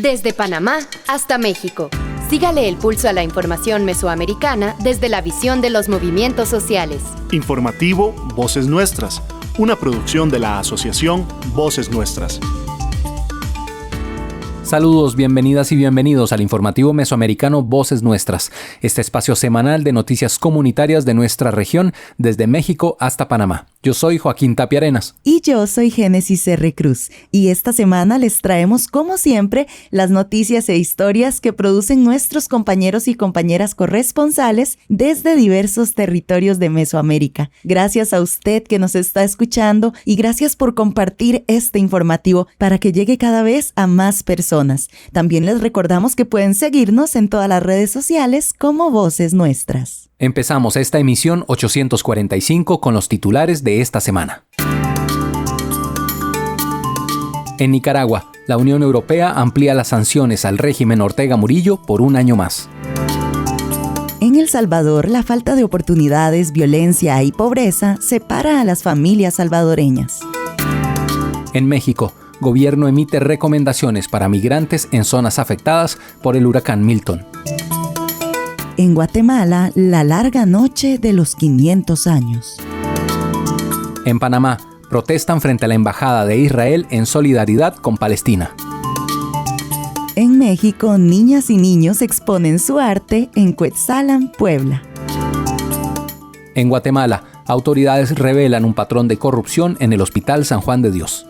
Desde Panamá hasta México. Sígale el pulso a la información mesoamericana desde la visión de los movimientos sociales. Informativo Voces Nuestras, una producción de la Asociación Voces Nuestras. Saludos, bienvenidas y bienvenidos al informativo mesoamericano Voces Nuestras, este espacio semanal de noticias comunitarias de nuestra región desde México hasta Panamá. Yo soy Joaquín Tapia Arenas. Y yo soy Génesis R. Cruz. Y esta semana les traemos, como siempre, las noticias e historias que producen nuestros compañeros y compañeras corresponsales desde diversos territorios de Mesoamérica. Gracias a usted que nos está escuchando y gracias por compartir este informativo para que llegue cada vez a más personas. También les recordamos que pueden seguirnos en todas las redes sociales como Voces Nuestras. Empezamos esta emisión 845 con los titulares de esta semana. En Nicaragua, la Unión Europea amplía las sanciones al régimen Ortega Murillo por un año más. En El Salvador, la falta de oportunidades, violencia y pobreza separa a las familias salvadoreñas. En México, gobierno emite recomendaciones para migrantes en zonas afectadas por el huracán Milton. En Guatemala, la larga noche de los 500 años. En Panamá, protestan frente a la Embajada de Israel en solidaridad con Palestina. En México, niñas y niños exponen su arte en Cuetzalan, Puebla. En Guatemala, autoridades revelan un patrón de corrupción en el Hospital San Juan de Dios.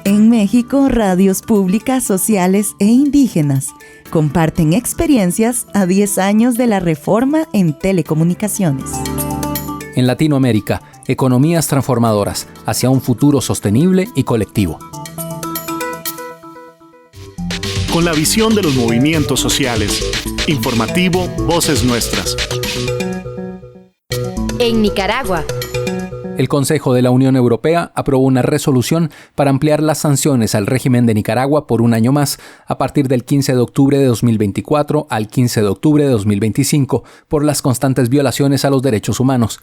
En México, radios públicas, sociales e indígenas comparten experiencias a 10 años de la reforma en telecomunicaciones. En Latinoamérica, economías transformadoras hacia un futuro sostenible y colectivo. Con la visión de los movimientos sociales. Informativo Voces Nuestras. En Nicaragua. El Consejo de la Unión Europea aprobó una resolución para ampliar las sanciones al régimen de Nicaragua por un año más, a partir del 15 de octubre de 2024 al 15 de octubre de 2025, por las constantes violaciones a los derechos humanos.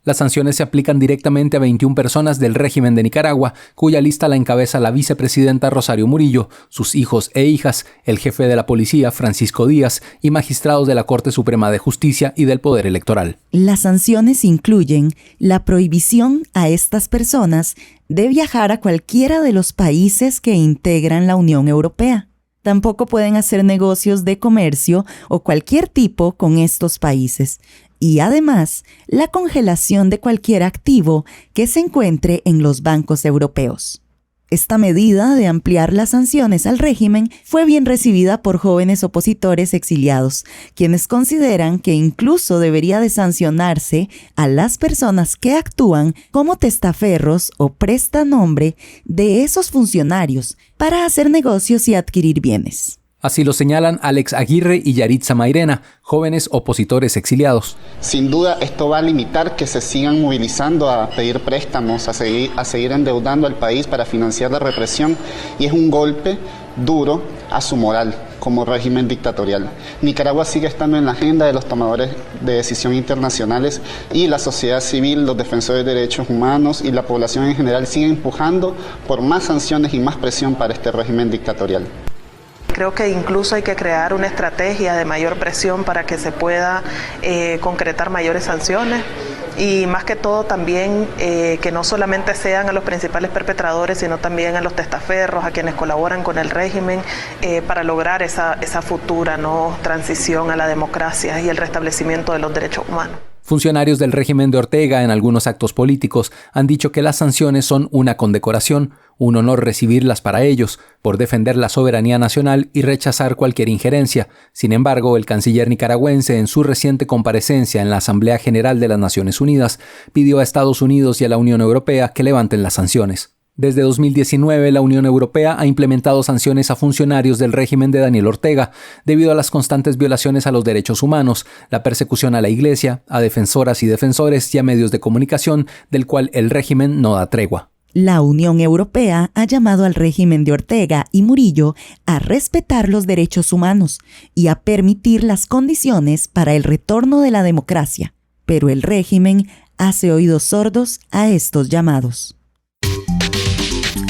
Las sanciones se aplican directamente a 21 personas del régimen de Nicaragua, cuya lista la encabeza la vicepresidenta Rosario Murillo, sus hijos e hijas, el jefe de la policía Francisco Díaz y magistrados de la Corte Suprema de Justicia y del Poder Electoral. Las sanciones incluyen la prohibición a estas personas de viajar a cualquiera de los países que integran la Unión Europea. Tampoco pueden hacer negocios de comercio o cualquier tipo con estos países. Y además, la congelación de cualquier activo que se encuentre en los bancos europeos. Esta medida de ampliar las sanciones al régimen fue bien recibida por jóvenes opositores exiliados, quienes consideran que incluso debería de sancionarse a las personas que actúan como testaferros o prestanombre de esos funcionarios para hacer negocios y adquirir bienes. Así lo señalan Alex Aguirre y Yaritza Mairena, jóvenes opositores exiliados. Sin duda esto va a limitar que se sigan movilizando a pedir préstamos, a seguir endeudando al país para financiar la represión, y es un golpe duro a su moral como régimen dictatorial. Nicaragua sigue estando en la agenda de los tomadores de decisión internacionales, y la sociedad civil, los defensores de derechos humanos y la población en general siguen empujando por más sanciones y más presión para este régimen dictatorial. Creo que incluso hay que crear una estrategia de mayor presión para que se pueda concretar mayores sanciones, y más que todo también que no solamente sean a los principales perpetradores, sino también a los testaferros, a quienes colaboran con el régimen para lograr esa futura transición a la democracia y el restablecimiento de los derechos humanos. Funcionarios del régimen de Ortega en algunos actos políticos han dicho que las sanciones son una condecoración, un honor recibirlas para ellos, por defender la soberanía nacional y rechazar cualquier injerencia. Sin embargo, el canciller nicaragüense, en su reciente comparecencia en la Asamblea General de las Naciones Unidas, pidió a Estados Unidos y a la Unión Europea que levanten las sanciones. Desde 2019, la Unión Europea ha implementado sanciones a funcionarios del régimen de Daniel Ortega debido a las constantes violaciones a los derechos humanos, la persecución a la Iglesia, a defensoras y defensores y a medios de comunicación, del cual el régimen no da tregua. La Unión Europea ha llamado al régimen de Ortega y Murillo a respetar los derechos humanos y a permitir las condiciones para el retorno de la democracia, pero el régimen hace oídos sordos a estos llamados.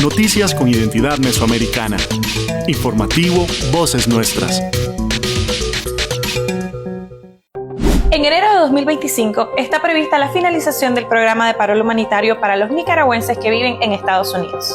Noticias con identidad mesoamericana. Informativo Voces Nuestras. En enero de 2025 está prevista la finalización del programa de parol humanitario para los nicaragüenses que viven en Estados Unidos.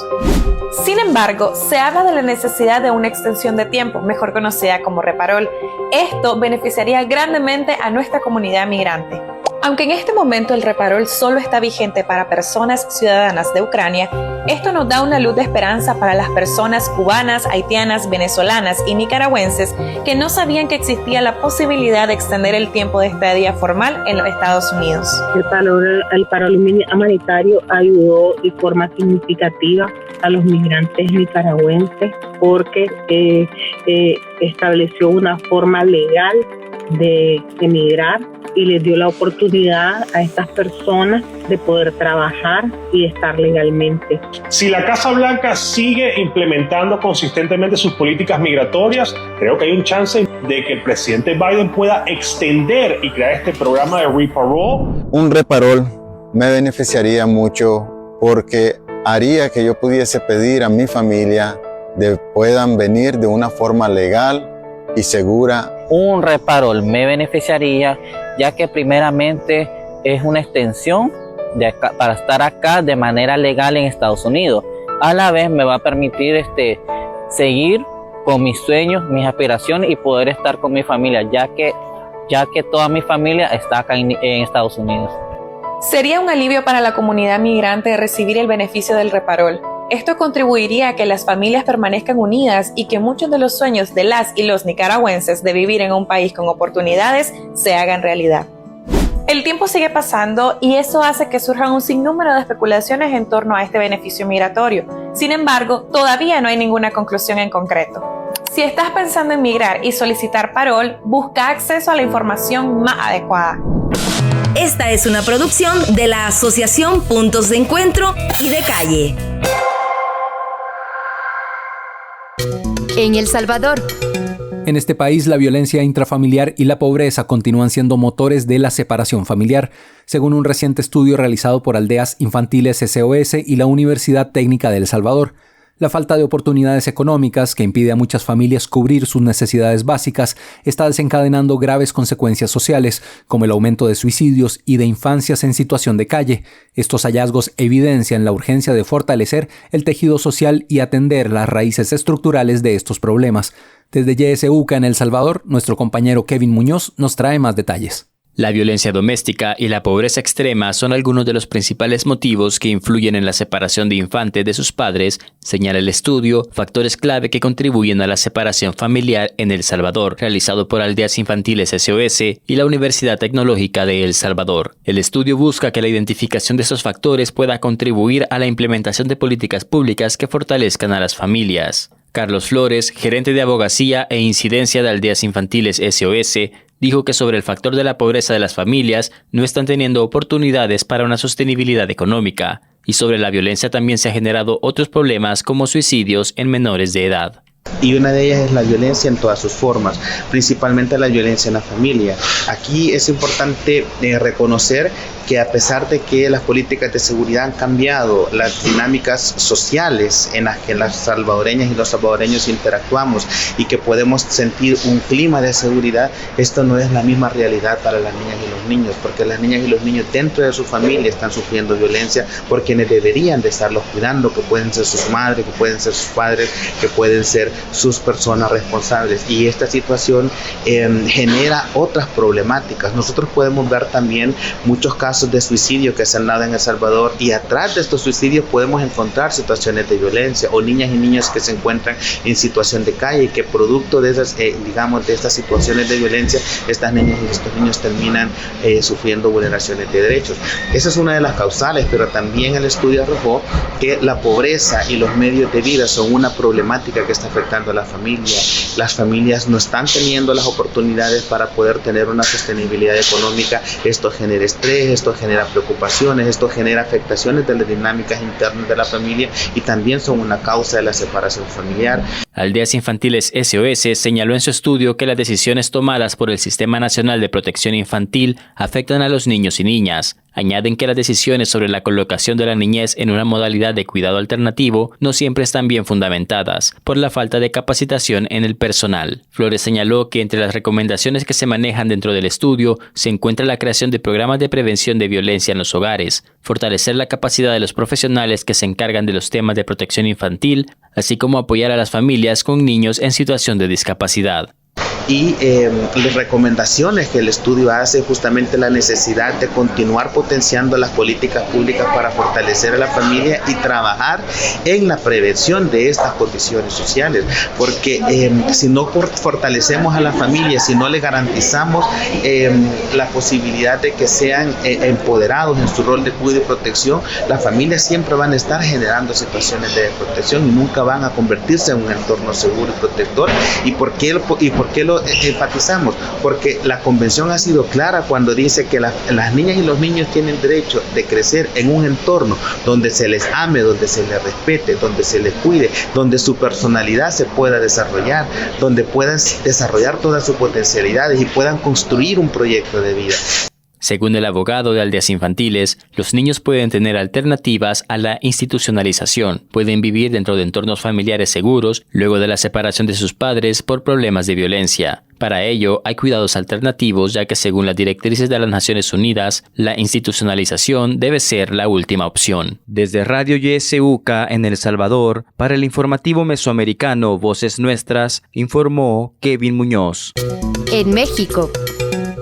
Sin embargo, se habla de la necesidad de una extensión de tiempo, mejor conocida como reparol. Esto beneficiaría grandemente a nuestra comunidad migrante. Aunque en este momento el reparol solo está vigente para personas ciudadanas de Ucrania, esto nos da una luz de esperanza para las personas cubanas, haitianas, venezolanas y nicaragüenses que no sabían que existía la posibilidad de extender el tiempo de estadía formal en los Estados Unidos. El parol humanitario ayudó de forma significativa a los migrantes nicaragüenses porque estableció una forma legal de emigrar y les dio la oportunidad a estas personas de poder trabajar y estar legalmente. Si la Casa Blanca sigue implementando consistentemente sus políticas migratorias, creo que hay un chance de que el presidente Biden pueda extender y crear este programa de reparol. Un reparol me beneficiaría mucho porque haría que yo pudiese pedir a mi familia de puedan venir de una forma legal y segura. Un reparol me beneficiaría ya que primeramente es una extensión para estar acá de manera legal en Estados Unidos. A la vez me va a permitir seguir con mis sueños, mis aspiraciones y poder estar con mi familia, ya que toda mi familia está acá en Estados Unidos. Sería un alivio para la comunidad migrante recibir el beneficio del reparol. Esto contribuiría a que las familias permanezcan unidas y que muchos de los sueños de las y los nicaragüenses de vivir en un país con oportunidades se hagan realidad. El tiempo sigue pasando y eso hace que surjan un sinnúmero de especulaciones en torno a este beneficio migratorio. Sin embargo, todavía no hay ninguna conclusión en concreto. Si estás pensando en migrar y solicitar parol, busca acceso a la información más adecuada. Esta es una producción de la Asociación Puntos de Encuentro y de Calle. En El Salvador. En este país, la violencia intrafamiliar y la pobreza continúan siendo motores de la separación familiar, según un reciente estudio realizado por Aldeas Infantiles SOS y la Universidad Técnica de El Salvador. La falta de oportunidades económicas, que impide a muchas familias cubrir sus necesidades básicas, está desencadenando graves consecuencias sociales, como el aumento de suicidios y de infancias en situación de calle. Estos hallazgos evidencian la urgencia de fortalecer el tejido social y atender las raíces estructurales de estos problemas. Desde YSUCA en El Salvador, nuestro compañero Kevin Muñoz nos trae más detalles. La violencia doméstica y la pobreza extrema son algunos de los principales motivos que influyen en la separación de infantes de sus padres, señala el estudio, factores clave que contribuyen a la separación familiar en El Salvador, realizado por Aldeas Infantiles SOS y la Universidad Tecnológica de El Salvador. El estudio busca que la identificación de estos factores pueda contribuir a la implementación de políticas públicas que fortalezcan a las familias. Carlos Flores, gerente de abogacía e incidencia de Aldeas Infantiles SOS, dijo que sobre el factor de la pobreza de las familias no están teniendo oportunidades para una sostenibilidad económica, y sobre la violencia también se han generado otros problemas como suicidios en menores de edad. Y una de ellas es la violencia en todas sus formas, principalmente la violencia en la familia. Aquí es importante reconocer que a pesar de que las políticas de seguridad han cambiado, las dinámicas sociales en las que las salvadoreñas y los salvadoreños interactuamos y que podemos sentir un clima de seguridad, esto no es la misma realidad para las niñas y los niños, porque las niñas y los niños dentro de su familia están sufriendo violencia por quienes deberían de estarlos cuidando, que pueden ser sus madres, que pueden ser sus padres, que pueden ser sus personas responsables. Y esta situación genera otras problemáticas. Nosotros podemos ver también muchos casos de suicidio que se han dado en El Salvador, y atrás de estos suicidios podemos encontrar situaciones de violencia o niñas y niños que se encuentran en situación de calle y que producto de esas, de estas situaciones de violencia, estas niñas y estos niños terminan sufriendo vulneraciones de derechos. Esa es una de las causales, pero también el estudio arrojó que la pobreza y los medios de vida son una problemática que está afectando a la familia. Las familias no están teniendo las oportunidades para poder tener una sostenibilidad económica. Esto genera estrés, esto genera preocupaciones, esto genera afectaciones de las dinámicas internas de la familia y también son una causa de la separación familiar. Aldeas Infantiles SOS señaló en su estudio que las decisiones tomadas por el Sistema Nacional de Protección Infantil afectan a los niños y niñas. Añaden que las decisiones sobre la colocación de la niñez en una modalidad de cuidado alternativo no siempre están bien fundamentadas, por la falta de capacitación en el personal. Flores señaló que entre las recomendaciones que se manejan dentro del estudio se encuentra la creación de programas de prevención de violencia en los hogares, fortalecer la capacidad de los profesionales que se encargan de los temas de protección infantil, así como apoyar a las familias con niños en situación de discapacidad. Y las recomendaciones que el estudio hace justamente la necesidad de continuar potenciando las políticas públicas para fortalecer a la familia y trabajar en la prevención de estas condiciones sociales, porque si no fortalecemos a la familia, si no le garantizamos la posibilidad de que sean empoderados en su rol de cuidado y protección, las familias siempre van a estar generando situaciones de desprotección y nunca van a convertirse en un entorno seguro y protector. ¿Y por qué lo enfatizamos? Porque la convención ha sido clara cuando dice que las niñas y los niños tienen derecho de crecer en un entorno donde se les ame, donde se les respete, donde se les cuide, donde su personalidad se pueda desarrollar, donde puedan desarrollar todas sus potencialidades y puedan construir un proyecto de vida. Según el abogado de Aldeas Infantiles, los niños pueden tener alternativas a la institucionalización. Pueden vivir dentro de entornos familiares seguros luego de la separación de sus padres por problemas de violencia. Para ello, hay cuidados alternativos, ya que según las directrices de las Naciones Unidas, la institucionalización debe ser la última opción. Desde Radio YSUCA en El Salvador, para el informativo mesoamericano Voces Nuestras, informó Kevin Muñoz. En México.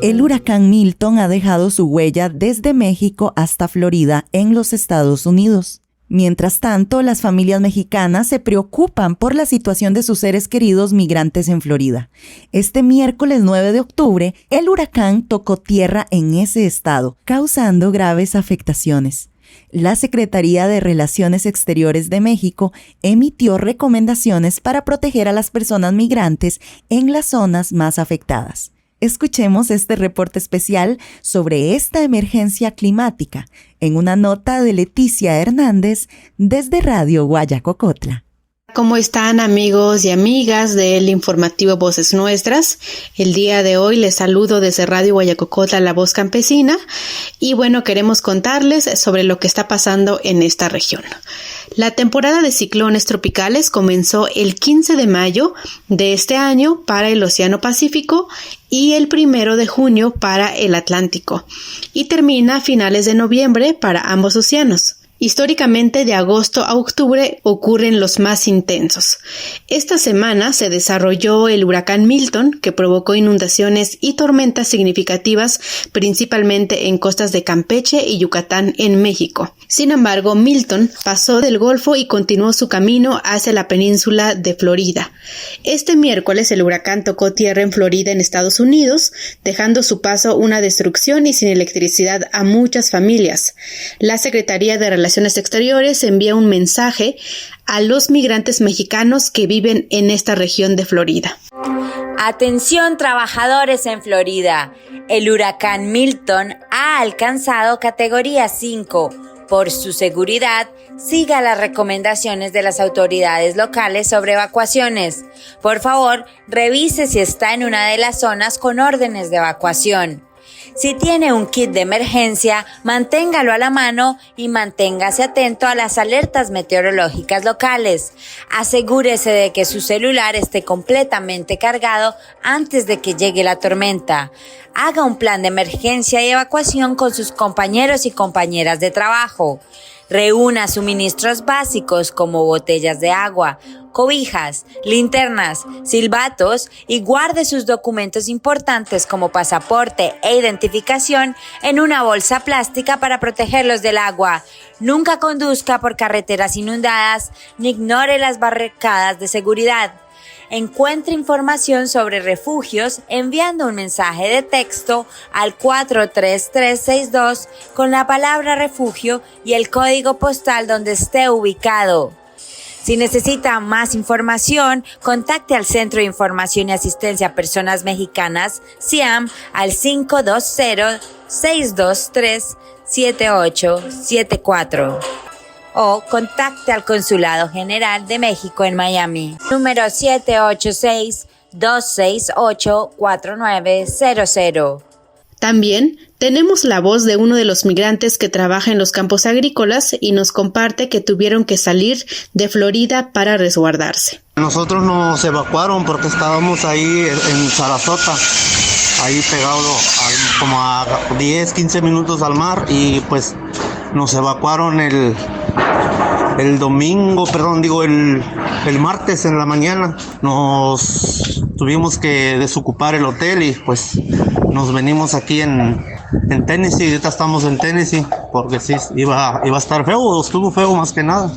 El huracán Milton ha dejado su huella desde México hasta Florida, en los Estados Unidos. Mientras tanto, las familias mexicanas se preocupan por la situación de sus seres queridos migrantes en Florida. Este miércoles 9 de octubre, el huracán tocó tierra en ese estado, causando graves afectaciones. La Secretaría de Relaciones Exteriores de México emitió recomendaciones para proteger a las personas migrantes en las zonas más afectadas. Escuchemos este reporte especial sobre esta emergencia climática en una nota de Leticia Hernández desde Radio Guayacocotla. ¿Cómo están, amigos y amigas del informativo Voces Nuestras? El día de hoy les saludo desde Radio Guayacocotla, La Voz Campesina, y bueno, queremos contarles sobre lo que está pasando en esta región. La temporada de ciclones tropicales comenzó el 15 de mayo de este año para el Océano Pacífico y el 1 de junio para el Atlántico, y termina a finales de noviembre para ambos océanos. Históricamente, de agosto a octubre ocurren los más intensos. Esta semana se desarrolló el huracán Milton, que provocó inundaciones y tormentas significativas, principalmente en costas de Campeche y Yucatán en México. Sin embargo, Milton pasó del Golfo y continuó su camino hacia la península de Florida. Este miércoles el huracán tocó tierra en Florida, en Estados Unidos, dejando a su paso una destrucción y sin electricidad a muchas familias. La Secretaría de Relaciones Exteriores envía un mensaje a los migrantes mexicanos que viven en esta región de Florida. Atención, trabajadores en Florida. El huracán Milton ha alcanzado categoría 5. Por su seguridad, siga las recomendaciones de las autoridades locales sobre evacuaciones. Por favor, revise si está en una de las zonas con órdenes de evacuación. Si tiene un kit de emergencia, manténgalo a la mano y manténgase atento a las alertas meteorológicas locales. Asegúrese de que su celular esté completamente cargado antes de que llegue la tormenta. Haga un plan de emergencia y evacuación con sus compañeros y compañeras de trabajo. Reúna suministros básicos como botellas de agua, cobijas, linternas, silbatos y guarde sus documentos importantes como pasaporte e identificación en una bolsa plástica para protegerlos del agua. Nunca conduzca por carreteras inundadas ni ignore las barricadas de seguridad. Encuentre información sobre refugios enviando un mensaje de texto al 43362 con la palabra refugio y el código postal donde esté ubicado. Si necesita más información, contacte al Centro de Información y Asistencia a Personas Mexicanas, CIAM, al 520-623-7874. O contacte al Consulado General de México en Miami, número 786-268-4900. También Tenemos la voz de uno de los migrantes que trabaja en los campos agrícolas y nos comparte que tuvieron que salir de Florida para resguardarse. Nosotros nos evacuaron porque estábamos ahí en Sarasota, ahí pegado como a 10, 15 minutos al mar, y pues nos evacuaron el martes en la mañana. Nos tuvimos que desocupar el hotel y pues nos venimos aquí en Tennessee. Ahorita estamos en Tennessee porque sí, iba a estar feo, estuvo feo más que nada.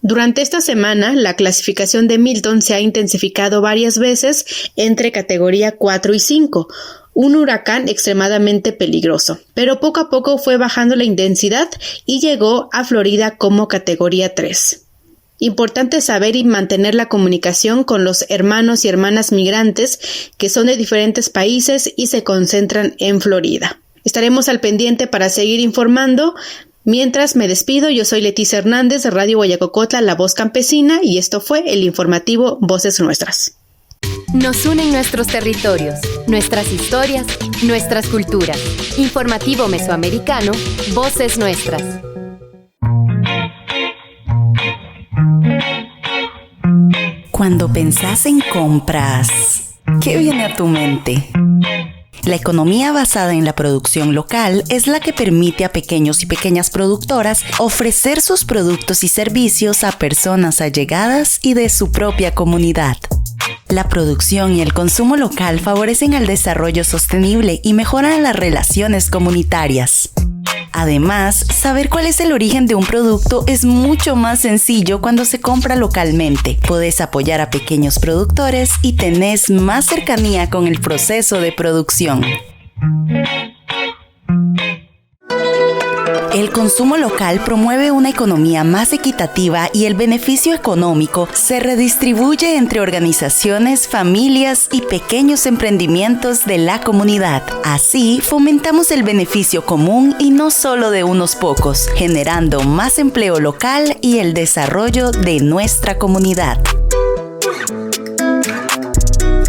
Durante esta semana, la clasificación de Milton se ha intensificado varias veces entre categoría 4 y 5, un huracán extremadamente peligroso, pero poco a poco fue bajando la intensidad y llegó a Florida como categoría 3. Importante saber y mantener la comunicación con los hermanos y hermanas migrantes que son de diferentes países y se concentran en Florida. Estaremos al pendiente para seguir informando. Mientras me despido, yo soy Leticia Hernández de Radio Guayacocotla, La Voz Campesina, y esto fue el informativo Voces Nuestras. Nos unen nuestros territorios, nuestras historias, nuestras culturas. Informativo Mesoamericano, Voces Nuestras. Cuando pensás en compras, ¿qué viene a tu mente? La economía basada en la producción local es la que permite a pequeños y pequeñas productoras ofrecer sus productos y servicios a personas allegadas y de su propia comunidad. La producción y el consumo local favorecen el desarrollo sostenible y mejoran las relaciones comunitarias. Además, saber cuál es el origen de un producto es mucho más sencillo cuando se compra localmente. Podés apoyar a pequeños productores y tenés más cercanía con el proceso de producción. El consumo local promueve una economía más equitativa y el beneficio económico se redistribuye entre organizaciones, familias y pequeños emprendimientos de la comunidad. Así, fomentamos el beneficio común y no solo de unos pocos, generando más empleo local y el desarrollo de nuestra comunidad.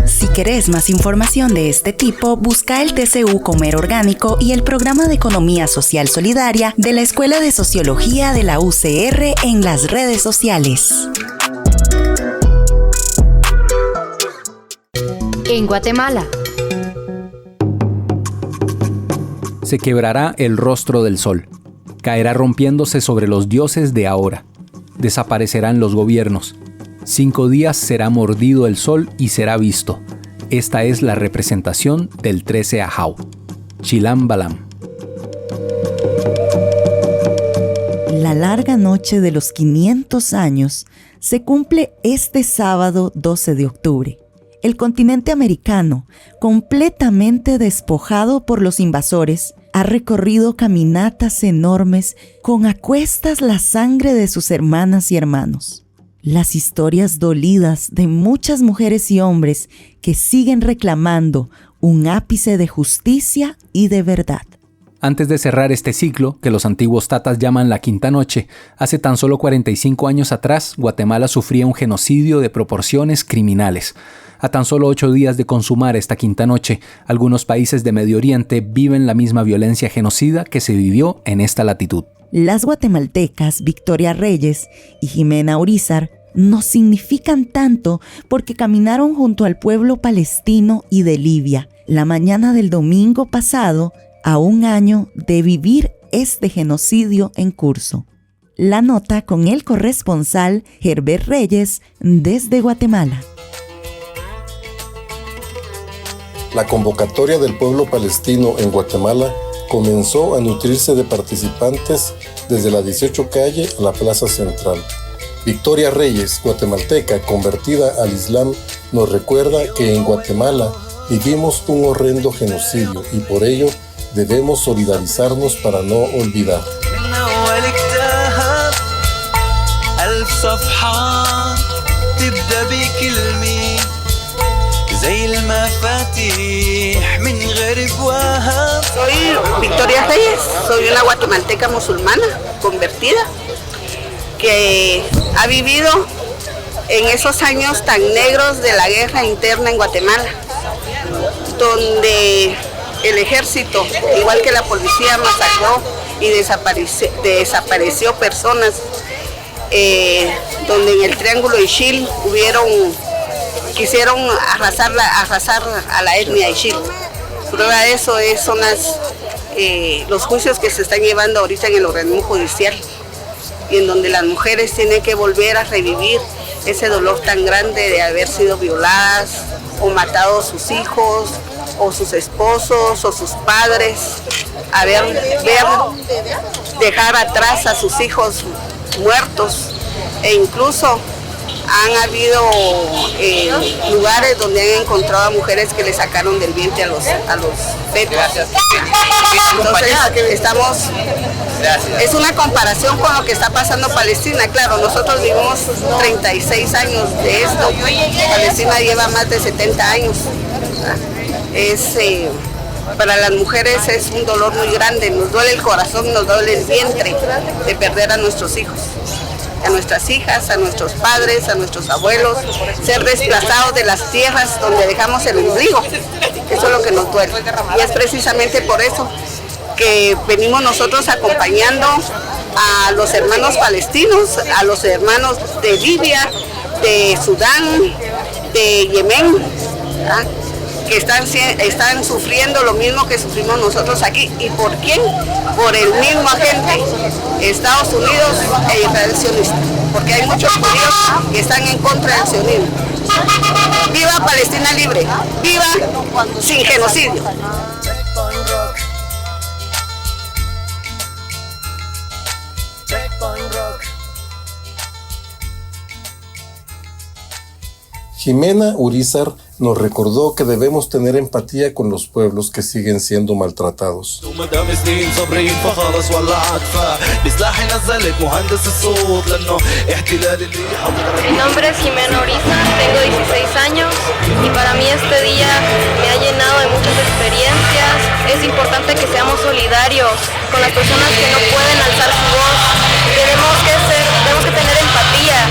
Si querés más información de este tipo, busca el TCU Comer Orgánico y el Programa de Economía Social Solidaria de la Escuela de Sociología de la UCR en las redes sociales. En Guatemala. Se quebrará el rostro del sol. Caerá rompiéndose sobre los dioses de ahora. Desaparecerán los gobiernos. 5 días será mordido el sol y será visto. Esta es la representación del 13 Ajau. Chilam Balam. La larga noche de los 500 años se cumple este sábado 12 de octubre. El continente americano, completamente despojado por los invasores, ha recorrido caminatas enormes con a cuestas la sangre de sus hermanas y hermanos. Las historias dolidas de muchas mujeres y hombres que siguen reclamando un ápice de justicia y de verdad. Antes de cerrar este ciclo, que los antiguos tatas llaman la quinta noche, hace tan solo 45 años atrás, Guatemala sufría un genocidio de proporciones criminales. A tan solo 8 días de consumar esta quinta noche, algunos países de Medio Oriente viven la misma violencia genocida que se vivió en esta latitud. Las guatemaltecas Victoria Reyes y Jimena Urizar nos significan tanto porque caminaron junto al pueblo palestino y de Libia la mañana del domingo pasado, a un año de vivir este genocidio en curso. La nota con el corresponsal Herbert Reyes desde Guatemala. La convocatoria del pueblo palestino en Guatemala comenzó a nutrirse de participantes desde la 18 calle a la Plaza Central. Victoria Reyes, guatemalteca convertida al Islam, nos recuerda que en Guatemala vivimos un horrendo genocidio y por ello debemos solidarizarnos para no olvidar. Soy Victoria Reyes, soy una guatemalteca musulmana convertida que ha vivido en esos años tan negros de la guerra interna en Guatemala, donde el ejército, igual que la policía, masacró y desapareció personas, donde en el Triángulo Ixil quisieron arrasar a la etnia Ixil. Prueba de eso son los juicios que se están llevando ahorita en el organismo judicial, y en donde las mujeres tienen que volver a revivir ese dolor tan grande de haber sido violadas o matado a sus hijos o sus esposos o sus padres, dejar atrás a sus hijos muertos, e incluso han habido lugares donde han encontrado a mujeres que le sacaron del vientre a los fetos. Entonces es una comparación con lo que está pasando en Palestina. Claro, nosotros vivimos 36 años de esto, Palestina lleva más de 70 años. Para las mujeres es un dolor muy grande, nos duele el corazón, nos duele el vientre de perder a nuestros hijos, a nuestras hijas, a nuestros padres, a nuestros abuelos, ser desplazados de las tierras donde dejamos el ombligo. Eso es lo que nos duele. Y es precisamente por eso que venimos nosotros acompañando a los hermanos palestinos, a los hermanos de Libia, de Sudán, de Yemen, ¿verdad?, que están sufriendo lo mismo que sufrimos nosotros aquí. ¿Y por quién? Por el mismo agente, Estados Unidos e Israel sionista, porque hay muchos judíos que están en contra del sionismo. ¡Viva Palestina libre! ¡Viva sin genocidio! Jimena Urizar nos recordó que debemos tener empatía con los pueblos que siguen siendo maltratados. Mi nombre es Jimena Urizar, tengo 16 años y para mí este día me ha llenado de muchas experiencias. Es importante que seamos solidarios con las personas que no pueden alzar su voz. Tenemos que tener empatía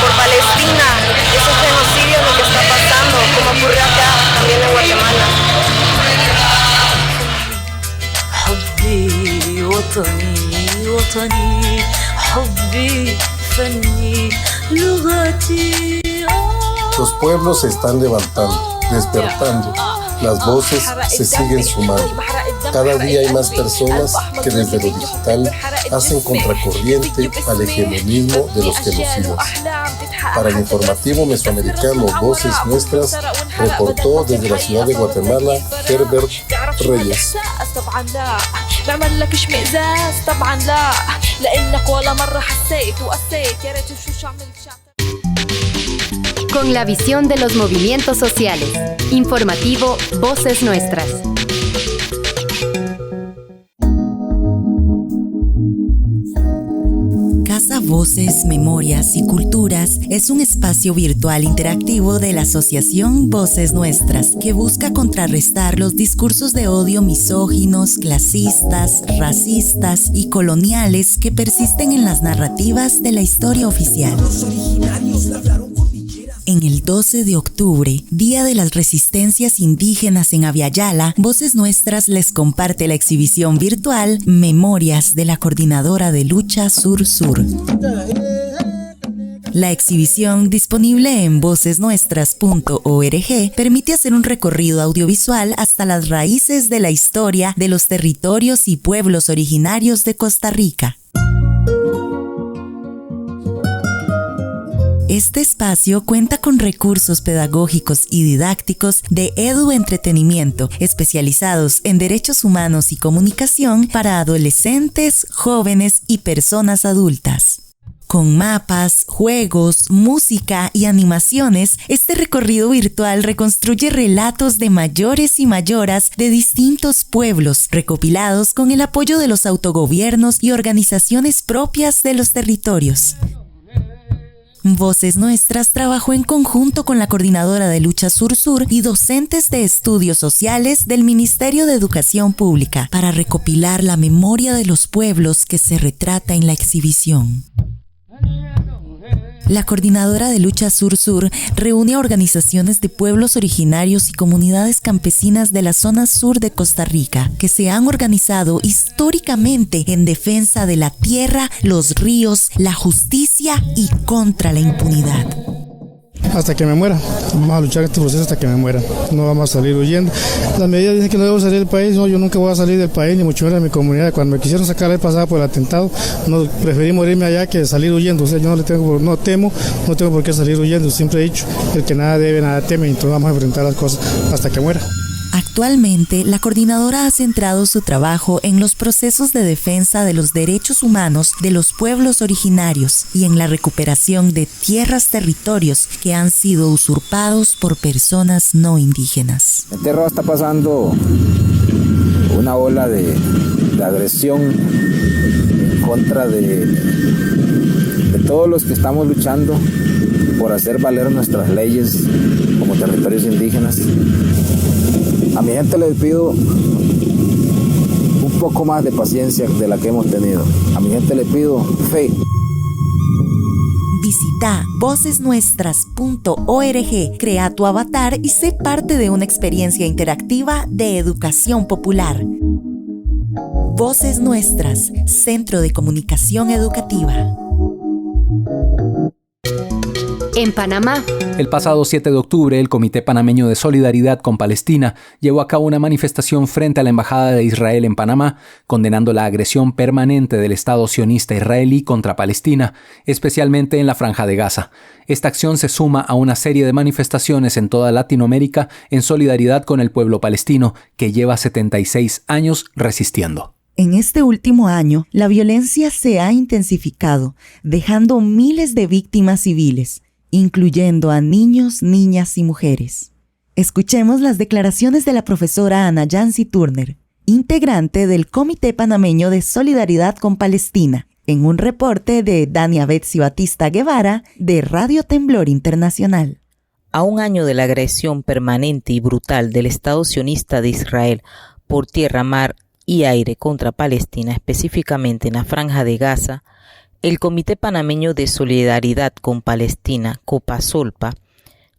por Palestina. Ese genocidio es lo que está pasando, como ocurrió acá también en Guatemala. Los pueblos se están levantando, despertando. Las voces se siguen sumando. Cada día hay más personas que desde lo digital hacen contracorriente al hegemonismo de los genocidas. Para el informativo mesoamericano Voces Nuestras, reportó desde la ciudad de Guatemala Herbert Reyes. Con la visión de los movimientos sociales. Informativo Voces Nuestras. Casa Voces, Memorias y Culturas es un espacio virtual interactivo de la Asociación Voces Nuestras que busca contrarrestar los discursos de odio misóginos, clasistas, racistas y coloniales que persisten en las narrativas de la historia oficial. En el 12 de octubre, Día de las Resistencias Indígenas en Aviala, Voces Nuestras les comparte la exhibición virtual Memorias de la Coordinadora de Lucha Sur-Sur. La exhibición, disponible en vocesnuestras.org, permite hacer un recorrido audiovisual hasta las raíces de la historia de los territorios y pueblos originarios de Costa Rica. Este espacio cuenta con recursos pedagógicos y didácticos de Edu Entretenimiento, especializados en derechos humanos y comunicación para adolescentes, jóvenes y personas adultas. Con mapas, juegos, música y animaciones, este recorrido virtual reconstruye relatos de mayores y mayoras de distintos pueblos, recopilados con el apoyo de los autogobiernos y organizaciones propias de los territorios. Voces Nuestras trabajó en conjunto con la Coordinadora de Lucha Sur-Sur y docentes de estudios sociales del Ministerio de Educación Pública para recopilar la memoria de los pueblos que se retrata en la exhibición. La Coordinadora de Lucha Sur-Sur reúne a organizaciones de pueblos originarios y comunidades campesinas de la zona sur de Costa Rica, que se han organizado históricamente en defensa de la tierra, los ríos, la justicia y contra la impunidad. Hasta que me muera, vamos a luchar este proceso hasta que me muera, no vamos a salir huyendo. Las medidas dicen que no debo salir del país, no, yo nunca voy a salir del país, ni mucho menos de mi comunidad. Cuando me quisieron sacar el pasado por el atentado, no, preferí morirme allá que salir huyendo. O sea, yo no tengo por qué salir huyendo. Siempre he dicho, el que nada debe, nada teme, entonces vamos a enfrentar las cosas hasta que muera. Actualmente, la coordinadora ha centrado su trabajo en los procesos de defensa de los derechos humanos de los pueblos originarios y en la recuperación de tierras, territorios que han sido usurpados por personas no indígenas. En Terra está pasando una ola de agresión en contra de todos los que estamos luchando por hacer valer nuestras leyes como territorios indígenas. A mi gente les pido un poco más de paciencia de la que hemos tenido. A mi gente les pido fe. Visita vocesnuestras.org, crea tu avatar y sé parte de una experiencia interactiva de educación popular. Voces Nuestras, Centro de Comunicación Educativa. En Panamá. El pasado 7 de octubre, el Comité Panameño de Solidaridad con Palestina llevó a cabo una manifestación frente a la Embajada de Israel en Panamá, condenando la agresión permanente del Estado sionista israelí contra Palestina, especialmente en la Franja de Gaza. Esta acción se suma a una serie de manifestaciones en toda Latinoamérica en solidaridad con el pueblo palestino, que lleva 76 años resistiendo. En este último año, la violencia se ha intensificado, dejando miles de víctimas civiles, incluyendo a niños, niñas y mujeres. Escuchemos las declaraciones de la profesora Ana Yancy Turner, integrante del Comité Panameño de Solidaridad con Palestina, en un reporte de Dania Betsy Batista Guevara de Radio Temblor Internacional. A un año de la agresión permanente y brutal del Estado sionista de Israel por tierra, mar y aire contra Palestina, específicamente en la Franja de Gaza, el Comité Panameño de Solidaridad con Palestina, COPASOLPA,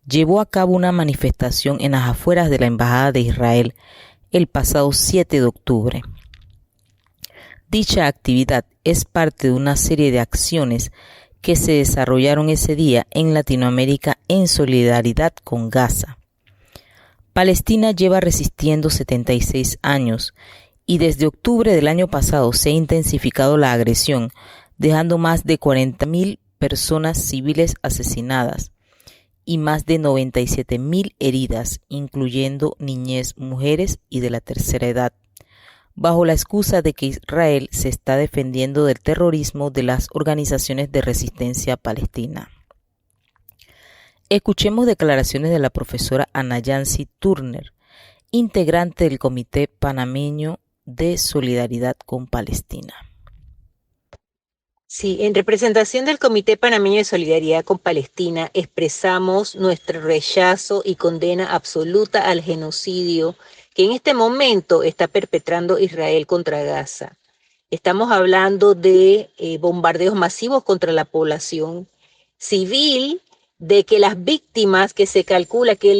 llevó a cabo una manifestación en las afueras de la Embajada de Israel el pasado 7 de octubre. Dicha actividad es parte de una serie de acciones que se desarrollaron ese día en Latinoamérica en solidaridad con Gaza. Palestina lleva resistiendo 76 años y desde octubre del año pasado se ha intensificado la agresión, dejando más de 40.000 personas civiles asesinadas y más de 97.000 heridas, incluyendo niñez, mujeres y de la tercera edad, bajo la excusa de que Israel se está defendiendo del terrorismo de las organizaciones de resistencia palestina. Escuchemos declaraciones de la profesora Ana Yancy Turner, integrante del Comité Panameño de Solidaridad con Palestina. Sí, en representación del Comité Panameño de Solidaridad con Palestina expresamos nuestro rechazo y condena absoluta al genocidio que en este momento está perpetrando Israel contra Gaza. Estamos hablando de bombardeos masivos contra la población civil, de que las víctimas que se calcula, que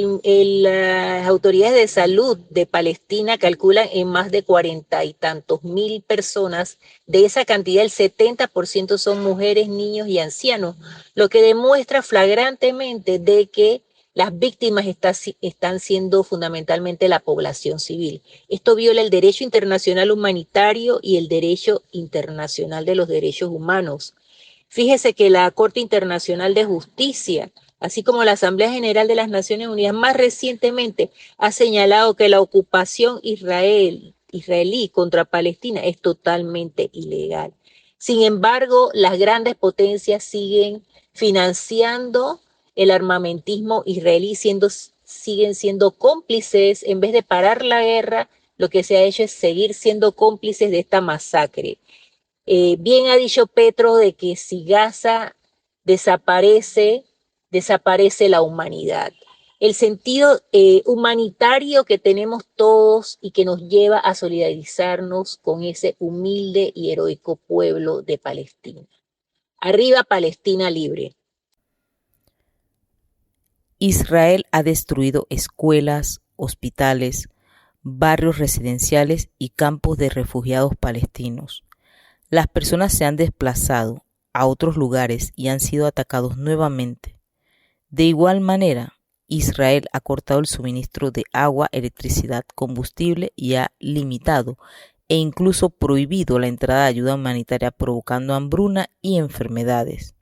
las autoridades de salud de Palestina calculan en más de 40 y tantos mil personas. De esa cantidad, el 70% son mujeres, niños y ancianos, lo que demuestra flagrantemente de que las víctimas están siendo fundamentalmente la población civil. Esto viola el derecho internacional humanitario y el derecho internacional de los derechos humanos. Fíjese que la Corte Internacional de Justicia, así como la Asamblea General de las Naciones Unidas, más recientemente ha señalado que la ocupación israelí contra Palestina es totalmente ilegal. Sin embargo, las grandes potencias siguen financiando el armamentismo israelí, siguen siendo cómplices. En vez de parar la guerra, lo que se ha hecho es seguir siendo cómplices de esta masacre. Bien ha dicho Petro de que si Gaza desaparece, desaparece la humanidad. El sentido humanitario que tenemos todos y que nos lleva a solidarizarnos con ese humilde y heroico pueblo de Palestina. Arriba Palestina libre. Israel ha destruido escuelas, hospitales, barrios residenciales y campos de refugiados palestinos. Las personas se han desplazado a otros lugares y han sido atacados nuevamente. De igual manera, Israel ha cortado el suministro de agua, electricidad, combustible y ha limitado e incluso prohibido la entrada de ayuda humanitaria, provocando hambruna y enfermedades.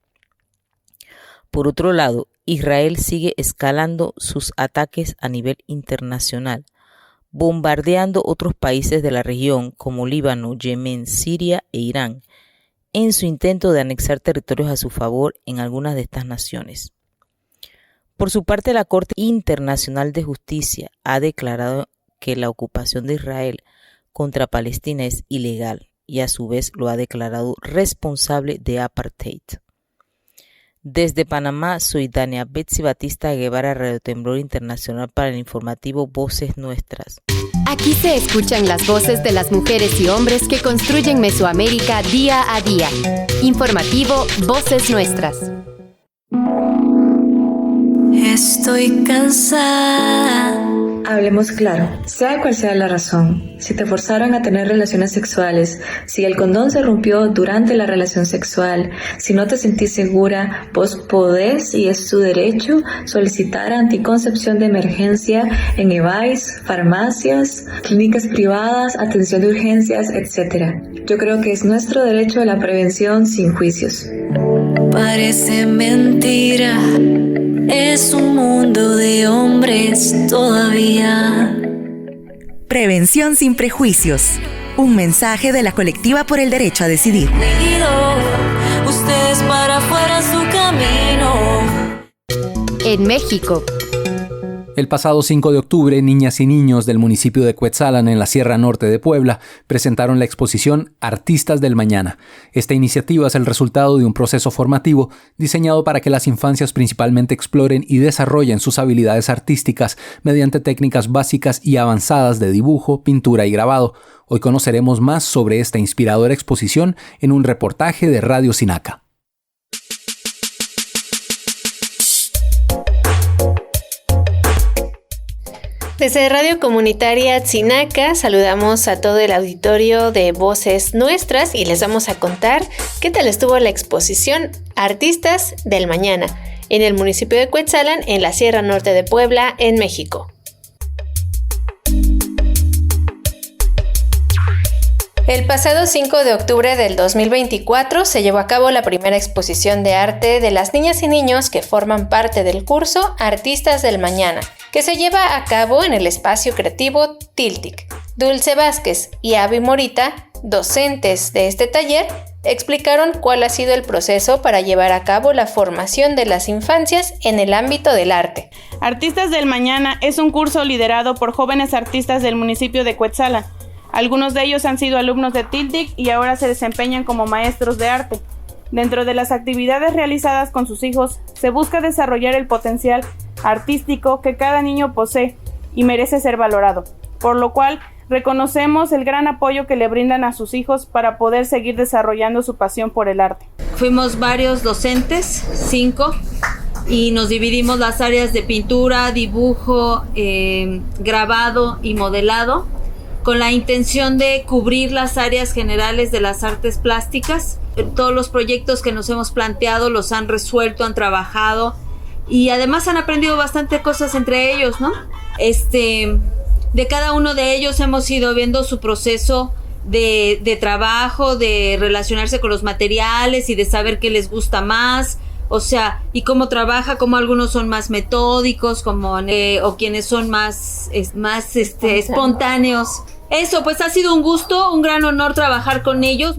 Por otro lado, Israel sigue escalando sus ataques a nivel internacional, bombardeando otros países de la región como Líbano, Yemen, Siria e Irán, en su intento de anexar territorios a su favor en algunas de estas naciones. Por su parte, la Corte Internacional de Justicia ha declarado que la ocupación de Israel contra Palestina es ilegal y a su vez lo ha declarado responsable de apartheid. Desde Panamá, soy Dania Betsy Batista Guevara, Radio Temblor Internacional, para el informativo Voces Nuestras. Aquí se escuchan las voces de las mujeres y hombres que construyen Mesoamérica día a día. Informativo Voces Nuestras. Estoy cansada. Hablemos claro, sea cual sea la razón. Si te forzaron a tener relaciones sexuales, si el condón se rompió durante la relación sexual, si no te sentís segura, vos podés, y es tu derecho, solicitar anticoncepción de emergencia en EVAIS, farmacias, clínicas privadas, atención de urgencias, etc. Yo creo que es nuestro derecho a la prevención sin juicios. Parece mentira. Es un mundo de hombres todavía. Prevención sin prejuicios. Un mensaje de la Colectiva por el Derecho a Decidir. Ustedes para afuera su camino. En México. El pasado 5 de octubre, niñas y niños del municipio de Cuetzalan, en la Sierra Norte de Puebla, presentaron la exposición Artistas del Mañana. Esta iniciativa es el resultado de un proceso formativo diseñado para que las infancias principalmente exploren y desarrollen sus habilidades artísticas mediante técnicas básicas y avanzadas de dibujo, pintura y grabado. Hoy conoceremos más sobre esta inspiradora exposición en un reportaje de Radio Sinaca. Desde Radio Comunitaria Sinaca saludamos a todo el auditorio de Voces Nuestras y les vamos a contar qué tal estuvo la exposición Artistas del Mañana en el municipio de Cuetzalan, en la Sierra Norte de Puebla, en México. El pasado 5 de octubre del 2024 se llevó a cabo la primera exposición de arte de las niñas y niños que forman parte del curso Artistas del Mañana, que se lleva a cabo en el espacio creativo Tiltic. Dulce Vázquez y Avi Morita, docentes de este taller, explicaron cuál ha sido el proceso para llevar a cabo la formación de las infancias en el ámbito del arte. Artistas del Mañana es un curso liderado por jóvenes artistas del municipio de Cuetzalan. Algunos de ellos han sido alumnos de Tiltic y ahora se desempeñan como maestros de arte. Dentro de las actividades realizadas con sus hijos, se busca desarrollar el potencial artístico que cada niño posee y merece ser valorado, por lo cual reconocemos el gran apoyo que le brindan a sus hijos para poder seguir desarrollando su pasión por el arte. Fuimos varios docentes, 5, y nos dividimos las áreas de pintura, dibujo, grabado y modelado, con la intención de cubrir las áreas generales de las artes plásticas. Todos los proyectos que nos hemos planteado los han resuelto, han trabajado y además han aprendido bastante cosas entre ellos, ¿no? De cada uno de ellos hemos ido viendo su proceso de trabajo, de relacionarse con los materiales y de saber qué les gusta más, o sea, y cómo trabaja, como algunos son más metódicos, o quienes son más espontáneos. Eso, pues ha sido un gusto, un gran honor trabajar con ellos.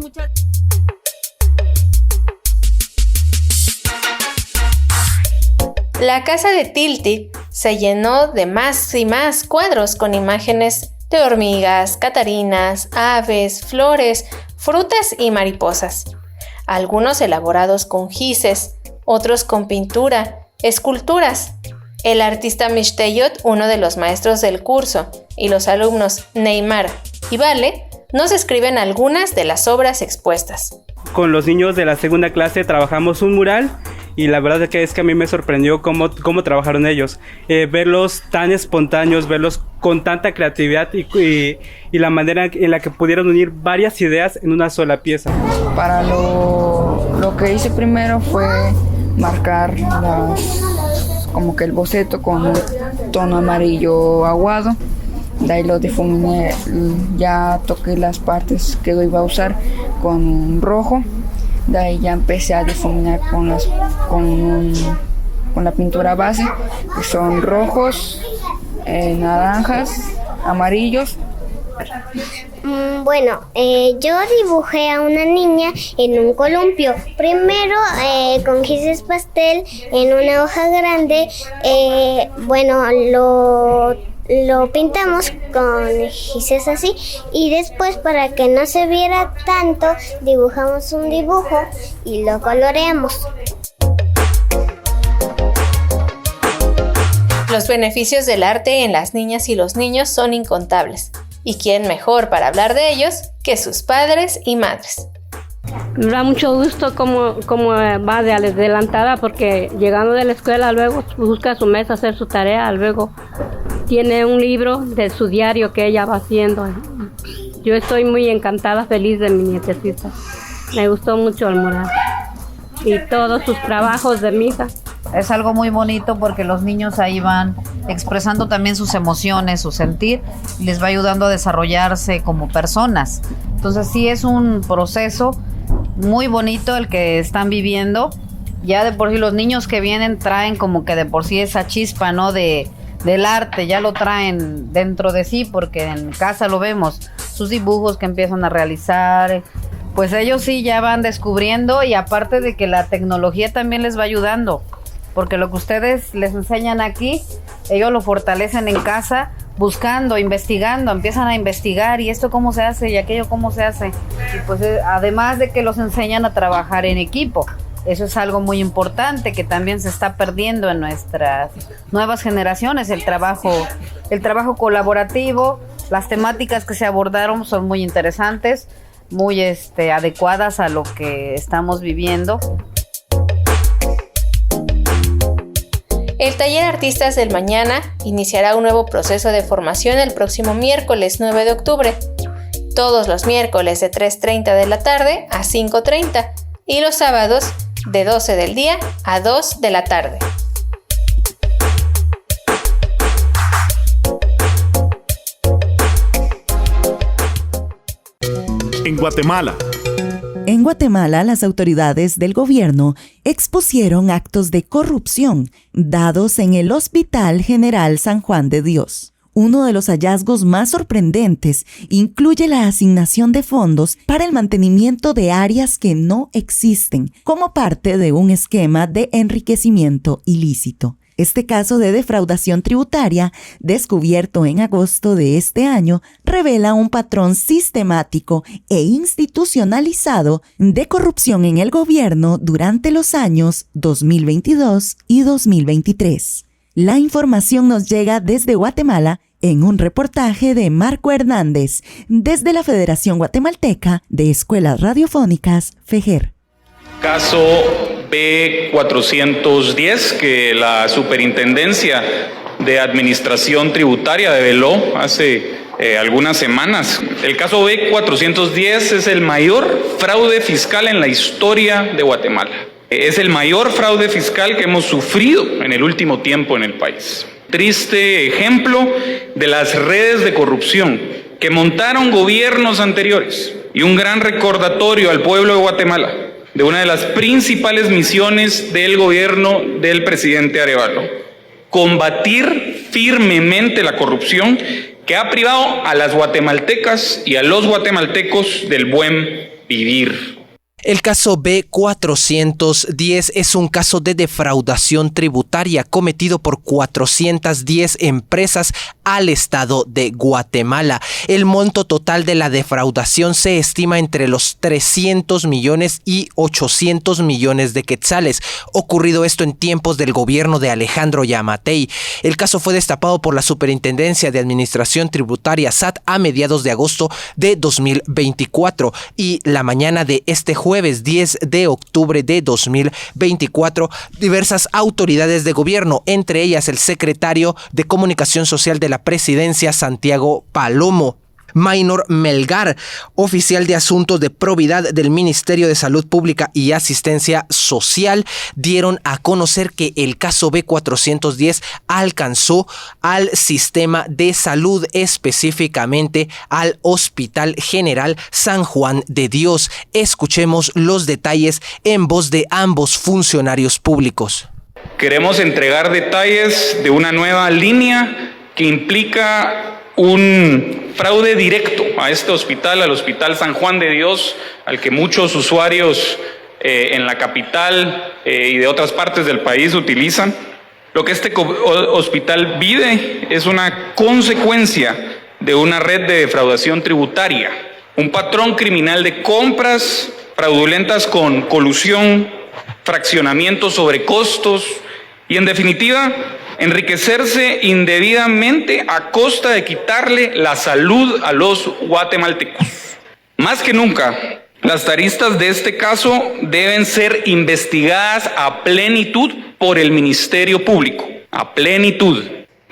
La casa de Tiltic se llenó de más y más cuadros con imágenes de hormigas, catarinas, aves, flores, frutas y mariposas. Algunos elaborados con gises, otros con pintura, esculturas. El artista Mishteyot, uno de los maestros del curso, y los alumnos Neymar y Vale nos escriben algunas de las obras expuestas. Con los niños de la segunda clase trabajamos un mural y la verdad es que a mí me sorprendió cómo trabajaron ellos, verlos tan espontáneos, verlos con tanta creatividad y la manera en la que pudieron unir varias ideas en una sola pieza. Para lo que hice primero fue marcar como que el boceto con un tono amarillo aguado. De ahí lo difuminé, ya toqué las partes que iba a usar con rojo. De ahí ya empecé a difuminar con la pintura base, que son rojos, naranjas, amarillos. Bueno, yo dibujé a una niña en un columpio. Primero con gises pastel en una hoja grande. Lo pintamos con gises así y después, para que no se viera tanto, dibujamos un dibujo y lo coloreamos. Los beneficios del arte en las niñas y los niños son incontables. ¿Y quién mejor para hablar de ellos que sus padres y madres? Me da mucho gusto cómo va de adelantada, porque llegando de la escuela luego busca su mesa hacer su tarea, luego tiene un libro de su diario que ella va haciendo. Yo estoy muy encantada, feliz de mi nietecita. Me gustó mucho el mural y todos sus trabajos de mi hija. Es algo muy bonito porque los niños ahí van expresando también sus emociones, su sentir, y les va ayudando a desarrollarse como personas. Entonces sí es un proceso muy bonito el que están viviendo. Ya de por sí los niños que vienen traen como que de por sí esa chispa, ¿no? del arte, ya lo traen dentro de sí, porque en casa lo vemos, sus dibujos que empiezan a realizar, pues ellos sí ya van descubriendo, y aparte de que la tecnología también les va ayudando, porque lo que ustedes les enseñan aquí, ellos lo fortalecen en casa, buscando, investigando, empiezan a investigar, y esto cómo se hace, y aquello cómo se hace, y pues además de que los enseñan a trabajar en equipo. Eso es algo muy importante que también se está perdiendo en nuestras nuevas generaciones, el trabajo colaborativo. Las temáticas que se abordaron son muy interesantes, muy adecuadas a lo que estamos viviendo. El taller Artistas del Mañana iniciará un nuevo proceso de formación el próximo miércoles 9 de octubre, todos los miércoles de 3:30 de la tarde a 5:30 y los sábados de 12 del día a 2 de la tarde. En Guatemala. En Guatemala, las autoridades del gobierno expusieron actos de corrupción dados en el Hospital General San Juan de Dios. Uno de los hallazgos más sorprendentes incluye la asignación de fondos para el mantenimiento de áreas que no existen, como parte de un esquema de enriquecimiento ilícito. Este caso de defraudación tributaria, descubierto en agosto de este año, revela un patrón sistemático e institucionalizado de corrupción en el gobierno durante los años 2022 y 2023. La información nos llega desde Guatemala en un reportaje de Marco Hernández, desde la Federación Guatemalteca de Escuelas Radiofónicas, FEGER. Caso B410, que la Superintendencia de Administración Tributaria develó hace algunas semanas. El caso B410 es el mayor fraude fiscal en la historia de Guatemala. Es el mayor fraude fiscal que hemos sufrido en el último tiempo en el país. Triste ejemplo de las redes de corrupción que montaron gobiernos anteriores, y un gran recordatorio al pueblo de Guatemala de una de las principales misiones del gobierno del presidente Arévalo: combatir firmemente la corrupción que ha privado a las guatemaltecas y a los guatemaltecos del buen vivir. El caso B410 es un caso de defraudación tributaria cometido por 410 empresas al estado de Guatemala. El monto total de la defraudación se estima entre los 300 millones y 800 millones de quetzales. Ocurrido esto en tiempos del gobierno de Alejandro Yamatei. El caso fue destapado por la Superintendencia de Administración Tributaria, SAT, a mediados de agosto de 2024, y la mañana de este jueves jueves 10 de octubre de 2024, diversas autoridades de gobierno, entre ellas el secretario de Comunicación Social de la Presidencia, Santiago Palomo, Maynor Melgar, oficial de Asuntos de Probidad del Ministerio de Salud Pública y Asistencia Social, dieron a conocer que el caso B410 alcanzó al sistema de salud, específicamente al Hospital General San Juan de Dios. Escuchemos los detalles en voz de ambos funcionarios públicos. Queremos entregar detalles de una nueva línea que implica un fraude directo a este hospital, al Hospital San Juan de Dios, al que muchos usuarios en la capital y de otras partes del país utilizan. Lo que este hospital vive es una consecuencia de una red de defraudación tributaria, un patrón criminal de compras fraudulentas con colusión, fraccionamiento sobre costos y, en definitiva, enriquecerse indebidamente a costa de quitarle la salud a los guatemaltecos. Más que nunca, las aristas de este caso deben ser investigadas a plenitud por el Ministerio Público, a plenitud.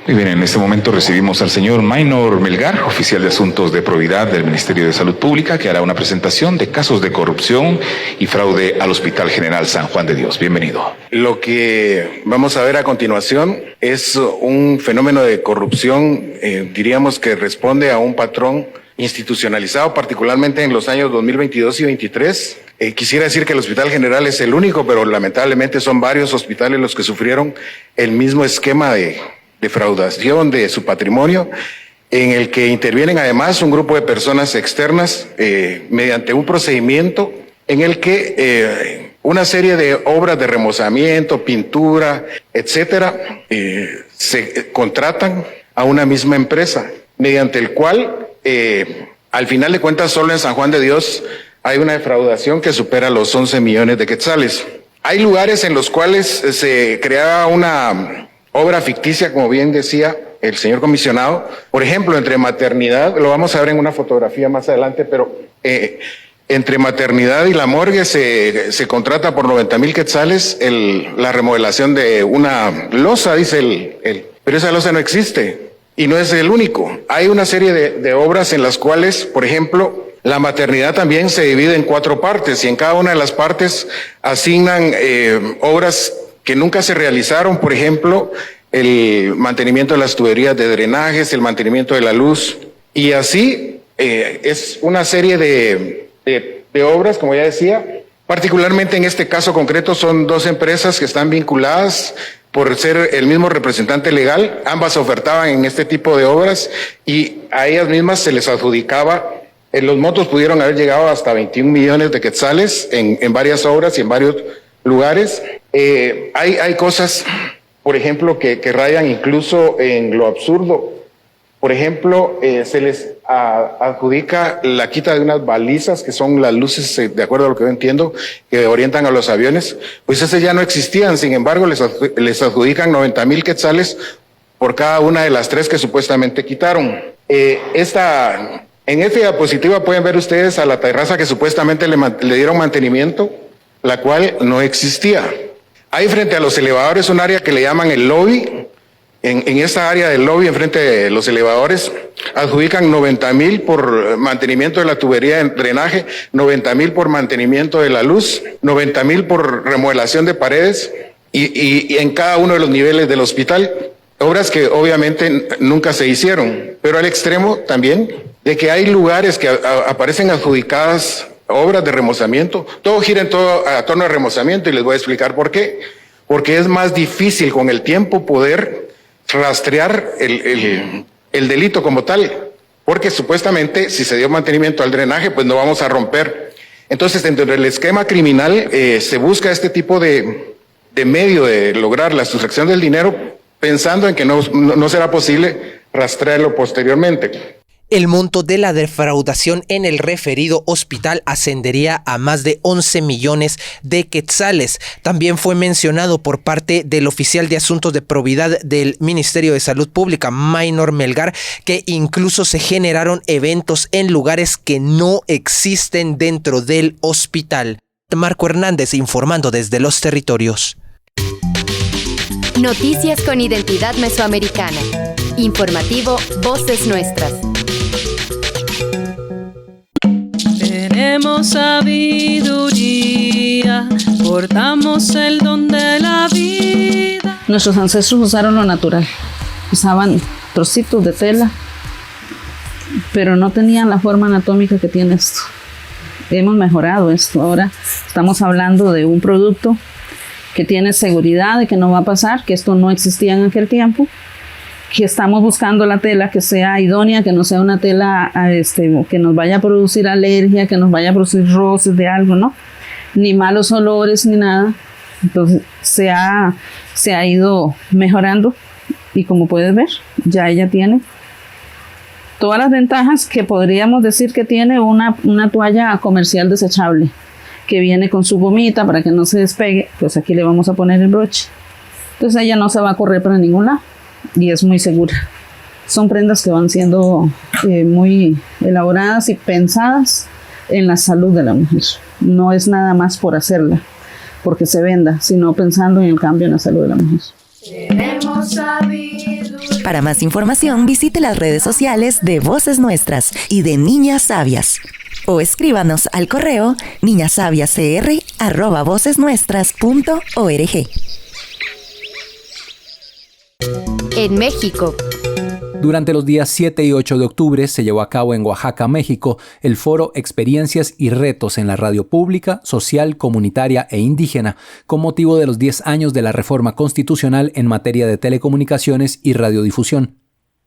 Muy bien, en este momento recibimos al señor Maynor Melgar, oficial de Asuntos de Probidad del Ministerio de Salud Pública, que hará una presentación de casos de corrupción y fraude al Hospital General San Juan de Dios. Bienvenido. Lo que vamos a ver a continuación es un fenómeno de corrupción, diríamos que responde a un patrón institucionalizado, particularmente en los años 2022 y 2023. Quisiera decir que el Hospital General es el único, pero lamentablemente son varios hospitales los que sufrieron el mismo esquema de defraudación de su patrimonio, en el que intervienen además un grupo de personas externas mediante un procedimiento en el que una serie de obras de remozamiento, pintura, etcétera, se contratan a una misma empresa, mediante el cual, al final de cuentas, solo en San Juan de Dios hay una defraudación que supera los 11 millones de quetzales. Hay lugares en los cuales se creaba una obra ficticia, como bien decía el señor comisionado. Por ejemplo, entre maternidad, lo vamos a ver en una fotografía más adelante, pero entre maternidad y la morgue se contrata por 90,000 quetzales la remodelación de una losa, dice pero esa losa no existe y no es el único. Hay una serie de obras en las cuales, por ejemplo, la maternidad también se divide en 4 partes y en cada una de las partes asignan obras que nunca se realizaron, por ejemplo, el mantenimiento de las tuberías de drenajes, el mantenimiento de la luz, y así es una serie de obras, como ya decía. Particularmente en este caso concreto son 2 empresas que están vinculadas por ser el mismo representante legal. Ambas ofertaban en este tipo de obras y a ellas mismas se les adjudicaba. Los montos pudieron haber llegado hasta 21 millones de quetzales en varias obras y en varios lugares. Hay cosas, por ejemplo, que rayan incluso en lo absurdo. Por ejemplo, se les adjudica la quita de unas balizas, que son las luces, de acuerdo a lo que yo entiendo, que orientan a los aviones. Pues esas ya no existían, sin embargo, les adjudican 90,000 quetzales por cada una de las 3 que supuestamente quitaron. En esta diapositiva pueden ver ustedes a la terraza que supuestamente le dieron mantenimiento, la cual no existía. Hay frente a los elevadores un área que le llaman el lobby. En esa área del lobby, enfrente de los elevadores, adjudican 90,000 por mantenimiento de la tubería de drenaje, 90,000 por mantenimiento de la luz, 90,000 por remodelación de paredes y en cada uno de los niveles del hospital. Obras que obviamente nunca se hicieron, pero al extremo también de que hay lugares que aparecen adjudicadas obras de remozamiento. Todo gira en torno al remozamiento y les voy a explicar por qué. Porque es más difícil con el tiempo poder rastrear el delito como tal. Porque supuestamente si se dio mantenimiento al drenaje, pues no vamos a romper. Entonces, dentro del esquema criminal se busca este tipo de medio de lograr la sustracción del dinero, pensando en que no será posible rastrearlo posteriormente. El monto de la defraudación en el referido hospital ascendería a más de 11 millones de quetzales. También fue mencionado por parte del oficial de Asuntos de Probidad del Ministerio de Salud Pública, Maynor Melgar, que incluso se generaron eventos en lugares que no existen dentro del hospital. Marco Hernández informando desde los territorios. Noticias con identidad mesoamericana. Informativo Voces Nuestras. Tenemos sabiduría, portamos el don de la vida. Nuestros ancestros usaron lo natural. Usaban trocitos de tela, pero no tenían la forma anatómica que tiene esto. Hemos mejorado esto. Ahora estamos hablando de un producto que tiene seguridad de que no va a pasar, que esto no existía en aquel tiempo, que estamos buscando la tela que sea idónea, que no sea una tela que nos vaya a producir alergia, que nos vaya a producir roces de algo, ¿no? Ni malos olores, ni nada. Entonces se ha ido mejorando y como puedes ver, ya ella tiene todas las ventajas que podríamos decir que tiene una toalla comercial desechable, que viene con su gomita para que no se despegue. Pues aquí le vamos a poner el broche. Entonces ella no se va a correr para ningún lado y es muy segura. Son prendas que van siendo muy elaboradas y pensadas en la salud de la mujer. No es nada más por hacerla, porque se venda, sino pensando en el cambio en la salud de la mujer. Para más información, visite las redes sociales de Voces Nuestras y de Niñas Sabias. O escríbanos al correo niñasabiascr@vocesnuestras.org. En México. Durante los días 7 y 8 de octubre se llevó a cabo en Oaxaca, México, el foro Experiencias y Retos en la Radio Pública, Social, Comunitaria e Indígena, con motivo de los 10 años de la reforma constitucional en materia de telecomunicaciones y radiodifusión.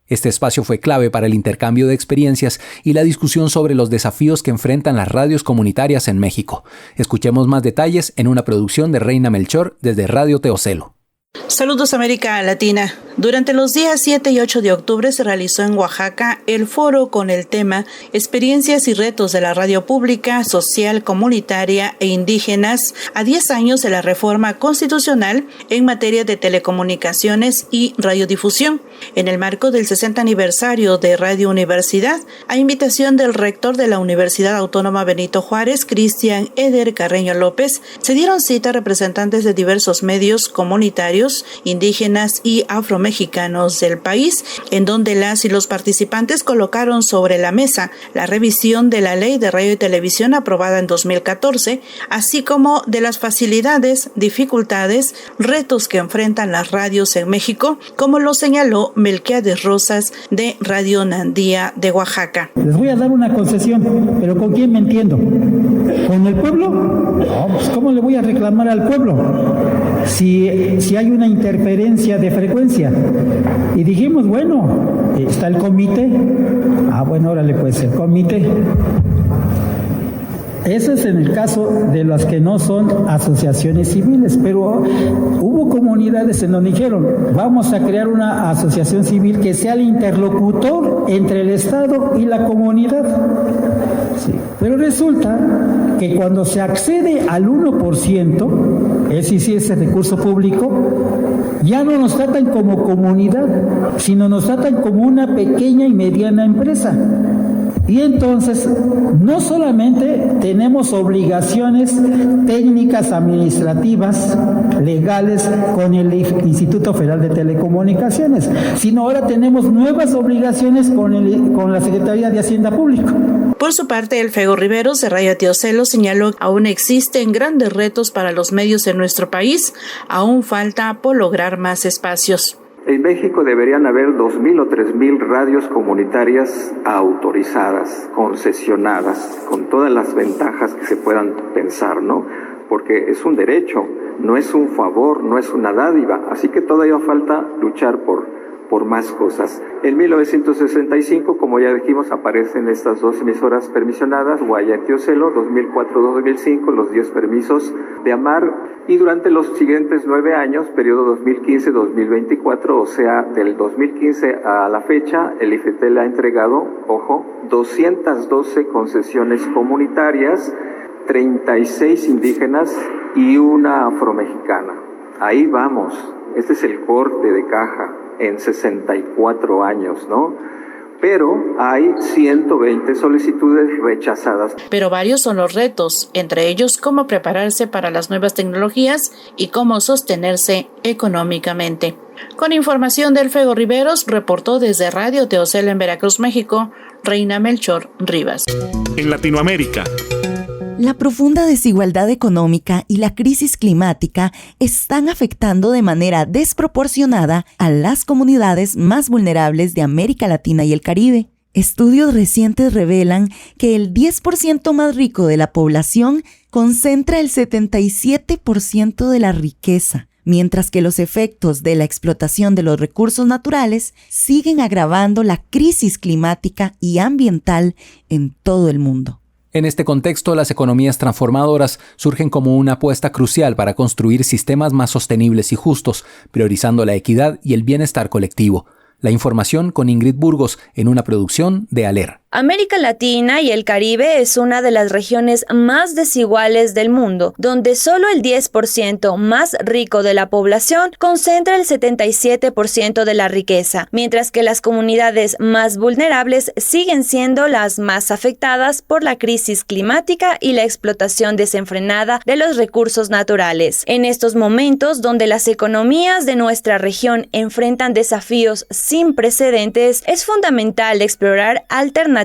Este espacio fue clave para el intercambio de experiencias y la discusión sobre los desafíos que enfrentan las radios comunitarias en México. Escuchemos más detalles en una producción de Reina Melchor desde Radio Teocelo. Saludos América Latina. Durante los días 7 y 8 de octubre se realizó en Oaxaca el foro con el tema Experiencias y retos de la radio pública, social, comunitaria e indígenas a 10 años de la reforma constitucional en materia de telecomunicaciones y radiodifusión, en el marco del 60 aniversario de Radio Universidad, a invitación del rector de la Universidad Autónoma Benito Juárez, Cristian Eder Carreño López. Se dieron cita representantes de diversos medios comunitarios, indígenas y afromexicanos del país, en donde las y los participantes colocaron sobre la mesa la revisión de la Ley de Radio y Televisión aprobada en 2014, así como de las facilidades, dificultades, retos que enfrentan las radios en México, como lo señaló Melquiades Rosas de Radio Nandía de Oaxaca. Les voy a dar una concesión, pero ¿con quién me entiendo? ¿Con el pueblo? No, pues ¿cómo le voy a reclamar al pueblo? Si hay una interferencia de frecuencia. Y dijimos, bueno, está el comité. Bueno, órale pues, el comité. Eso es en el caso de las que no son asociaciones civiles, pero hubo comunidades en donde dijeron, vamos a crear una asociación civil que sea el interlocutor entre el Estado y la comunidad. Sí. Pero resulta que cuando se accede al 1%, es decir, ese recurso público, ya no nos tratan como comunidad, sino nos tratan como una pequeña y mediana empresa. Y entonces, no solamente tenemos obligaciones técnicas, administrativas, legales con el Instituto Federal de Telecomunicaciones, sino ahora tenemos nuevas obligaciones con la Secretaría de Hacienda Pública. Por su parte, el Fego Riveros de Radio Teocelo señaló que aún existen grandes retos para los medios en nuestro país, aún falta por lograr más espacios. En México deberían haber 2.000 o 3.000 radios comunitarias autorizadas, concesionadas, con todas las ventajas que se puedan pensar, ¿no? Porque es un derecho, no es un favor, no es una dádiva, así que todavía falta luchar por más cosas. En 1965, como ya dijimos, aparecen estas dos emisoras permisionadas, Guaya y Teocelo, 2004-2005, los 10 permisos de AMAR, y durante los siguientes 9 años, periodo 2015-2024, o sea, del 2015 a la fecha, el IFETEL ha entregado, ojo, 212 concesiones comunitarias, 36 indígenas y una afromexicana. Ahí vamos, este es el corte de caja en 64 años, ¿no? pero hay 120 solicitudes rechazadas. Pero varios son los retos, entre ellos cómo prepararse para las nuevas tecnologías y cómo sostenerse económicamente. Con información del Fego Riveros, reportó desde Radio Teocel en Veracruz, México, Reina Melchor Rivas. En Latinoamérica. La profunda desigualdad económica y la crisis climática están afectando de manera desproporcionada a las comunidades más vulnerables de América Latina y el Caribe. Estudios recientes revelan que el 10% más rico de la población concentra el 77% de la riqueza, mientras que los efectos de la explotación de los recursos naturales siguen agravando la crisis climática y ambiental en todo el mundo. En este contexto, las economías transformadoras surgen como una apuesta crucial para construir sistemas más sostenibles y justos, priorizando la equidad y el bienestar colectivo. La información con Ingrid Burgos en una producción de ALER. América Latina y el Caribe es una de las regiones más desiguales del mundo, donde solo el 10% más rico de la población concentra el 77% de la riqueza, mientras que las comunidades más vulnerables siguen siendo las más afectadas por la crisis climática y la explotación desenfrenada de los recursos naturales. En estos momentos, donde las economías de nuestra región enfrentan desafíos sin precedentes, es fundamental explorar alternativas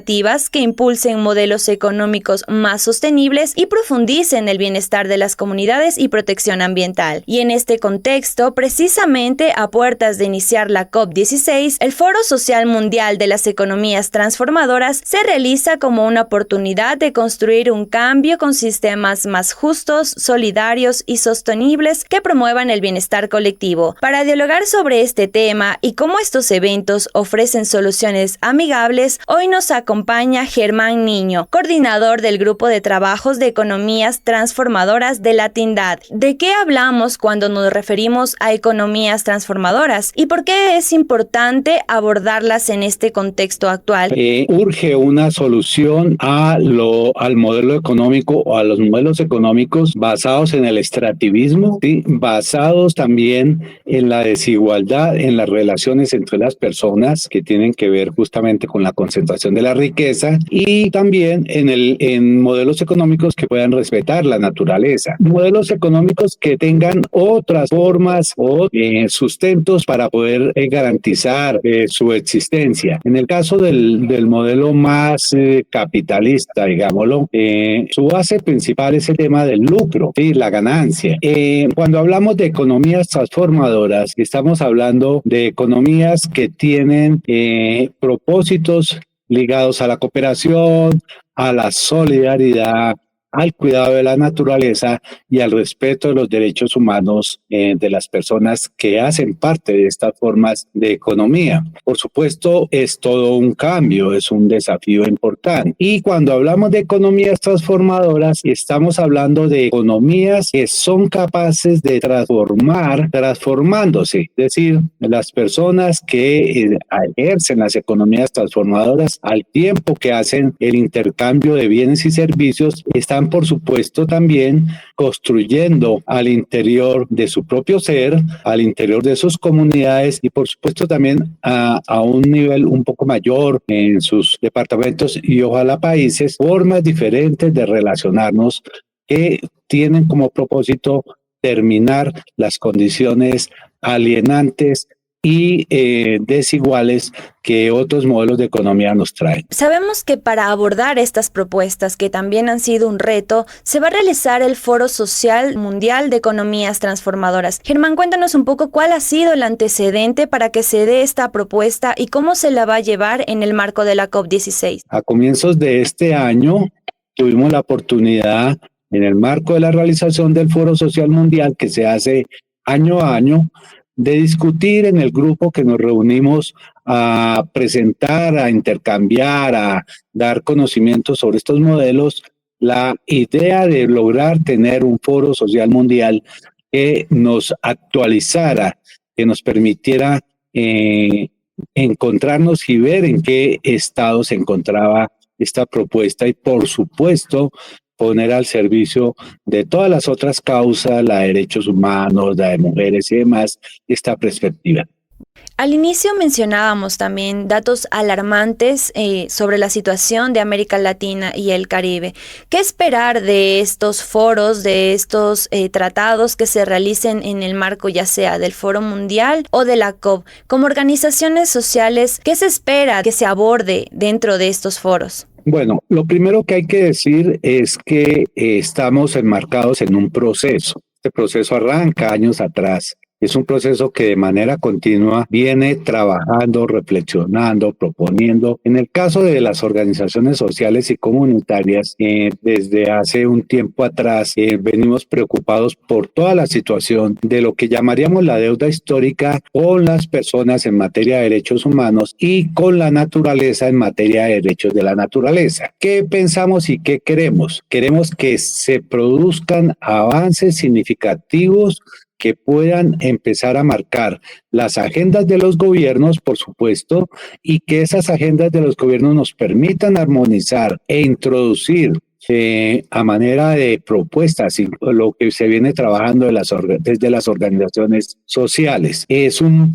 que impulsen modelos económicos más sostenibles y profundicen el bienestar de las comunidades y protección ambiental. Y en este contexto, precisamente a puertas de iniciar la COP16, el Foro Social Mundial de las Economías Transformadoras se realiza como una oportunidad de construir un cambio con sistemas más justos, solidarios y sostenibles que promuevan el bienestar colectivo. Para dialogar sobre este tema y cómo estos eventos ofrecen soluciones amigables, hoy nos acompaña Germán Niño, coordinador del Grupo de Trabajos de Economías Transformadoras de la Tindad. ¿De qué hablamos cuando nos referimos a economías transformadoras y por qué es importante abordarlas en este contexto actual? Urge una solución al modelo económico o a los modelos económicos basados en el extractivismo, ¿sí? Basados también en la desigualdad, en las relaciones entre las personas que tienen que ver justamente con la concentración de la riqueza y también en modelos económicos que puedan respetar la naturaleza. Modelos económicos que tengan otras formas o sustentos para poder garantizar su existencia. En el caso del modelo más capitalista, digámoslo, su base principal es el tema del lucro, ¿sí? La ganancia. Cuando hablamos de economías transformadoras, estamos hablando de economías que tienen propósitos ligados a la cooperación, a la solidaridad, al cuidado de la naturaleza y al respeto de los derechos humanos de las personas que hacen parte de estas formas de economía. Por supuesto, es todo un cambio, es un desafío importante. Y cuando hablamos de economías transformadoras, estamos hablando de economías que son capaces de transformándose. Es decir, las personas que ejercen las economías transformadoras, al tiempo que hacen el intercambio de bienes y servicios, están por supuesto también construyendo al interior de su propio ser, al interior de sus comunidades y por supuesto también a un nivel un poco mayor en sus departamentos y ojalá países, formas diferentes de relacionarnos que tienen como propósito terminar las condiciones alienantes y desiguales que otros modelos de economía nos traen. Sabemos que para abordar estas propuestas, que también han sido un reto, se va a realizar el Foro Social Mundial de Economías Transformadoras. Germán, cuéntanos un poco cuál ha sido el antecedente para que se dé esta propuesta y cómo se la va a llevar en el marco de la COP16. A comienzos de este año tuvimos la oportunidad, en el marco de la realización del Foro Social Mundial que se hace año a año, de discutir en el grupo que nos reunimos a presentar, a intercambiar, a dar conocimiento sobre estos modelos, la idea de lograr tener un foro social mundial que nos actualizara, que nos permitiera encontrarnos y ver en qué estado se encontraba esta propuesta y, por supuesto, poner al servicio de todas las otras causas, la de derechos humanos, la de mujeres y demás, esta perspectiva. Al inicio mencionábamos también datos alarmantes sobre la situación de América Latina y el Caribe. ¿Qué esperar de estos foros, de estos tratados que se realicen en el marco ya sea del Foro Mundial o de la COP? Como organizaciones sociales, ¿qué se espera que se aborde dentro de estos foros? Bueno, lo primero que hay que decir es que estamos enmarcados en un proceso. Este proceso arranca años atrás. Es un proceso que de manera continua viene trabajando, reflexionando, proponiendo. En el caso de las organizaciones sociales y comunitarias, desde hace un tiempo atrás venimos preocupados por toda la situación de lo que llamaríamos la deuda histórica con las personas en materia de derechos humanos y con la naturaleza en materia de derechos de la naturaleza. ¿Qué pensamos y qué queremos? Queremos que se produzcan avances significativos que puedan empezar a marcar las agendas de los gobiernos, por supuesto, y que esas agendas de los gobiernos nos permitan armonizar e introducir a manera de propuestas y lo que se viene trabajando desde las organizaciones sociales. Es un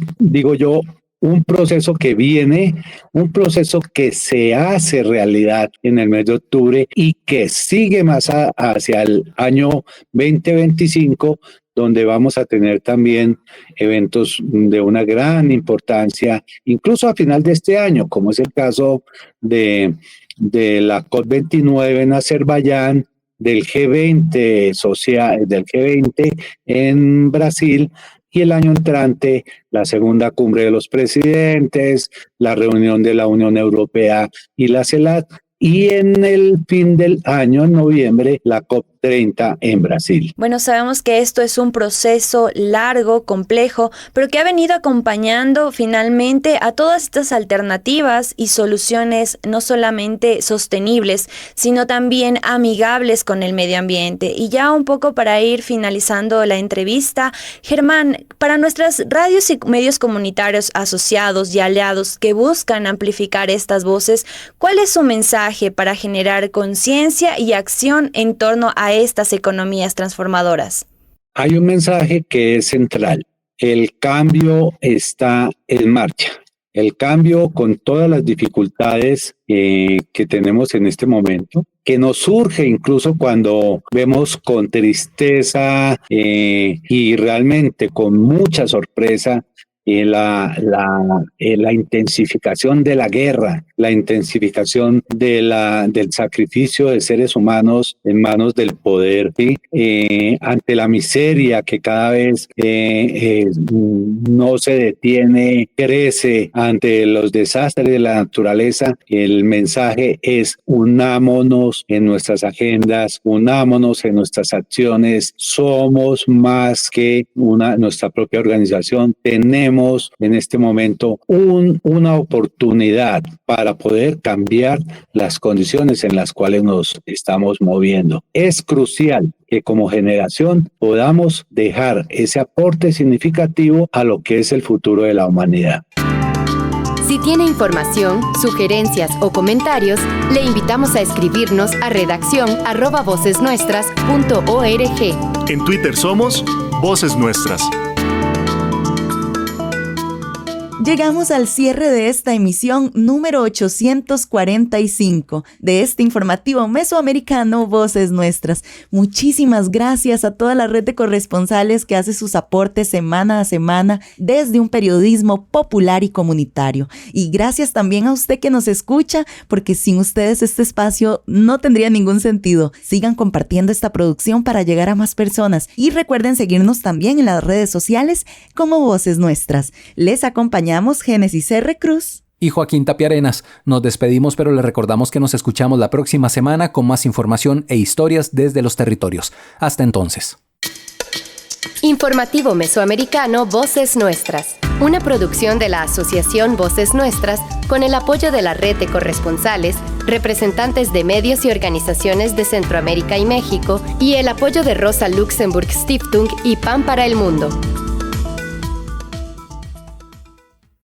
proceso que viene, un proceso que se hace realidad en el mes de octubre y que sigue más hacia el año 2025, donde vamos a tener también eventos de una gran importancia, incluso a final de este año, como es el caso de la COP29 en Azerbaiyán, del G20 del G20 en Brasil, y el año entrante la segunda cumbre de los presidentes, la reunión de la Unión Europea y la CELAC, y en el fin del año, en noviembre, la COP30 en Brasil. Bueno, sabemos que esto es un proceso largo, complejo, pero que ha venido acompañando finalmente a todas estas alternativas y soluciones no solamente sostenibles, sino también amigables con el medio ambiente. Y ya un poco para ir finalizando la entrevista, Germán, para nuestras radios y medios comunitarios asociados y aliados que buscan amplificar estas voces, ¿cuál es su mensaje para generar conciencia y acción en torno a estas economías transformadoras? Hay un mensaje que es central. El cambio está en marcha. El cambio, con todas las dificultades que tenemos en este momento, que nos surge incluso cuando vemos con tristeza y realmente con mucha sorpresa la intensificación de la guerra, la intensificación del sacrificio de seres humanos en manos del poder, ¿sí? Ante la miseria que cada vez no se detiene, crece, ante los desastres de la naturaleza, el mensaje es: unámonos en nuestras agendas, unámonos en nuestras acciones. Somos más que nuestra propia organización. Tenemos en este momento una oportunidad para poder cambiar las condiciones en las cuales nos estamos moviendo. Es crucial que como generación podamos dejar ese aporte significativo a lo que es el futuro de la humanidad. Si tiene información, sugerencias o comentarios, le invitamos a escribirnos a redaccion@vocesnuestras.org. En Twitter somos Voces Nuestras. Llegamos al cierre de esta emisión número 845 de este informativo mesoamericano Voces Nuestras. Muchísimas gracias a toda la red de corresponsales que hace sus aportes semana a semana desde un periodismo popular y comunitario. Y gracias también a usted que nos escucha, porque sin ustedes este espacio no tendría ningún sentido. Sigan compartiendo esta producción para llegar a más personas y recuerden seguirnos también en las redes sociales como Voces Nuestras. Les acompañamos Génesis R. Cruz y Joaquín Tapiarenas. Nos despedimos, pero les recordamos que nos escuchamos la próxima semana con más información e historias desde los territorios. Hasta entonces. Informativo Mesoamericano Voces Nuestras, una producción de la Asociación Voces Nuestras con el apoyo de la red de corresponsales, representantes de medios y organizaciones de Centroamérica y México y el apoyo de Rosa Luxemburg Stiftung y Pan para el Mundo.